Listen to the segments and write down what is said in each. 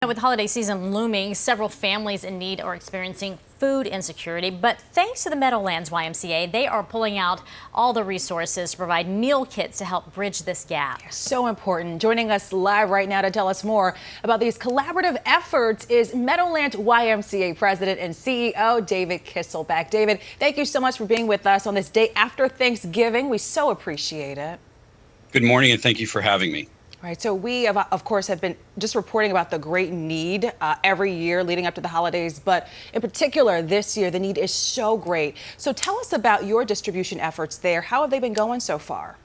With holiday season looming, several families in need are experiencing food insecurity, but thanks to the Meadowlands YMCA, they are pulling out all the resources to provide meal kits to help bridge this gap. So important. Joining us live right now to tell us more about these collaborative efforts is Meadowlands YMCA President and CEO David Kisselback. David, thank you so much for being with us on this day after Thanksgiving. We so appreciate it. Good morning, and thank you for having me. Right, so we, of course, have been just reporting about the great need every year leading up to the holidays, but in particular this year, the need is so great. So tell us about your distribution efforts there. How have they been going so far?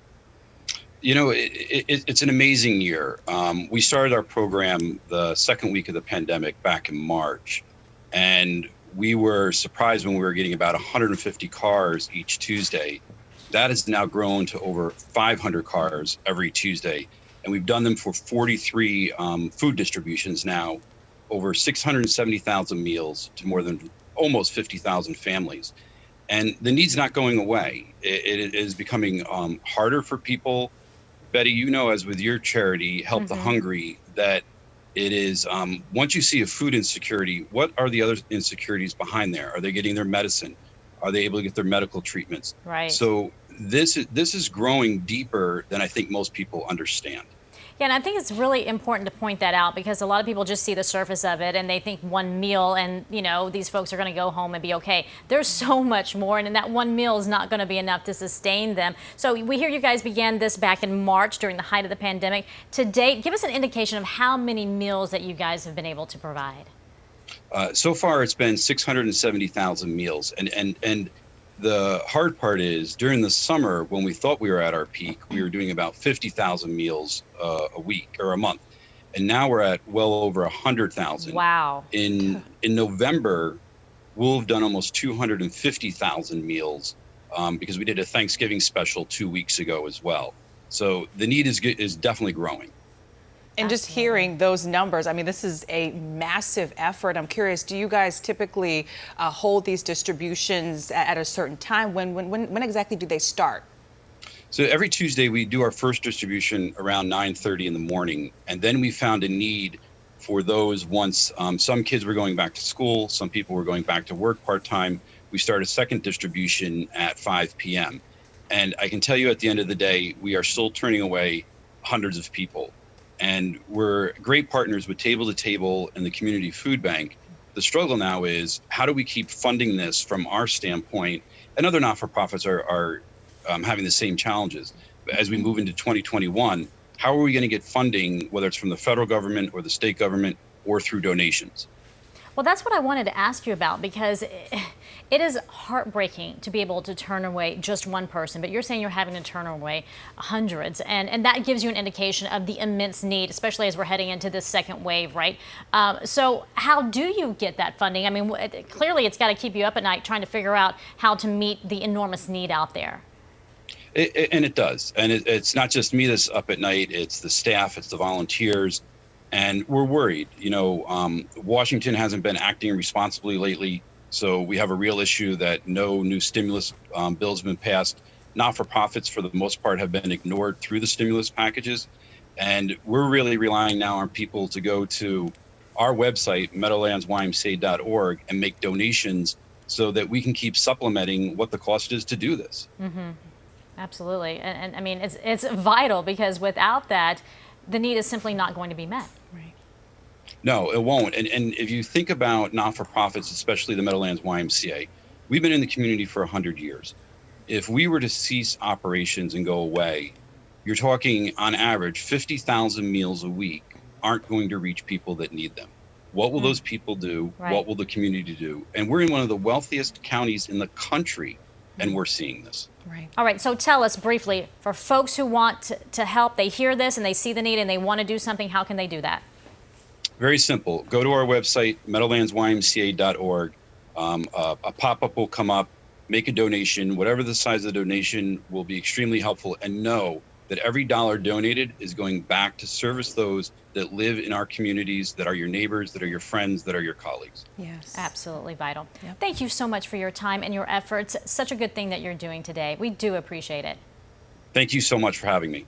You know, it's an amazing year. We started our program the second week of the pandemic back in March, and we were surprised when we were getting about 150 cars each Tuesday. That has now grown to over 500 cars every Tuesday. And we've done them for 43 food distributions now, over 670,000 meals to more than almost 50,000 families. And the need's not going away. It is becoming harder for people. Betty, you know, as with your charity, Help the Hungry, that it is, once you see a food insecurity, what are the other insecurities behind there? Are they getting their medicine? Are they able to get their medical treatments? Right. So this is growing deeper than I think most people understand. Yeah, and I think it's really important to point that out because a lot of people just see the surface of it and they think one meal and, you know, these folks are going to go home and be okay. There's so much more, and that one meal is not going to be enough to sustain them. So we hear you guys began this back in March during the height of the pandemic. To date, give us an indication of how many meals that you guys have been able to provide. So far, it's been 670,000 meals. And the hard part is during the summer, when we thought we were at our peak, we were doing about 50,000 meals a week or a month. And now we're at well over 100,000. Wow. In November, we'll have done almost 250,000 meals because we did a Thanksgiving special 2 weeks ago as well. So the need is definitely growing. And just hearing those numbers, I mean, this is a massive effort. I'm curious, do you guys typically hold these distributions at a certain time? When exactly do they start? So every Tuesday we do our first distribution around 9:30 in the morning, and then we found a need for those once some kids were going back to school, some people were going back to work part-time. We start a second distribution at 5 p.m. And I can tell you at the end of the day, we are still turning away hundreds of people. And we're great partners with Table to Table and the Community Food Bank. The struggle now is how do we keep funding this from our standpoint? And other not-for-profits are having the same challenges. As we move into 2021, how are we going to get funding, whether it's from the federal government or the state government or through donations? Well, that's what I wanted to ask you about because it is heartbreaking to be able to turn away just one person, but you're saying you're having to turn away hundreds, and that gives you an indication of the immense need, especially as we're heading into this second wave, right? So how do you get that funding? I mean, clearly it's got to keep you up at night trying to figure out how to meet the enormous need out there. And it does. And it's not just me that's up at night, it's the staff, it's the volunteers. And we're worried. You know, Washington hasn't been acting responsibly lately, so we have a real issue that no new stimulus bills have been passed. Not-for-profits, for the most part, have been ignored through the stimulus packages. And we're really relying now on people to go to our website, meadowlandsymca.org, and make donations so that we can keep supplementing what the cost is to do this. Absolutely. And I mean, it's vital because without that, the need is simply not going to be met. Right. No, it won't. And if you think about not-for-profits, especially the Meadowlands YMCA, we've been in the community for 100 years. If we were to cease operations and go away, you're talking on average 50,000 meals a week aren't going to reach people that need them. What will those people do? Right. What will the community do? And we're in one of the wealthiest counties in the country, and we're seeing this. Right. All right, so tell us briefly, for folks who want to help, they hear this and they see the need and they want to do something, how can they do that? Very simple. Go to our website, meadowlandsymca.org. A pop-up will come up, make a donation. Whatever the size of the donation will be extremely helpful, and know that every dollar donated is going back to service those that live in our communities, that are your neighbors, that are your friends, that are your colleagues. Yes. Absolutely vital. Yep. Thank you so much for your time and your efforts. Such a good thing that you're doing today. We do appreciate it. Thank you so much for having me.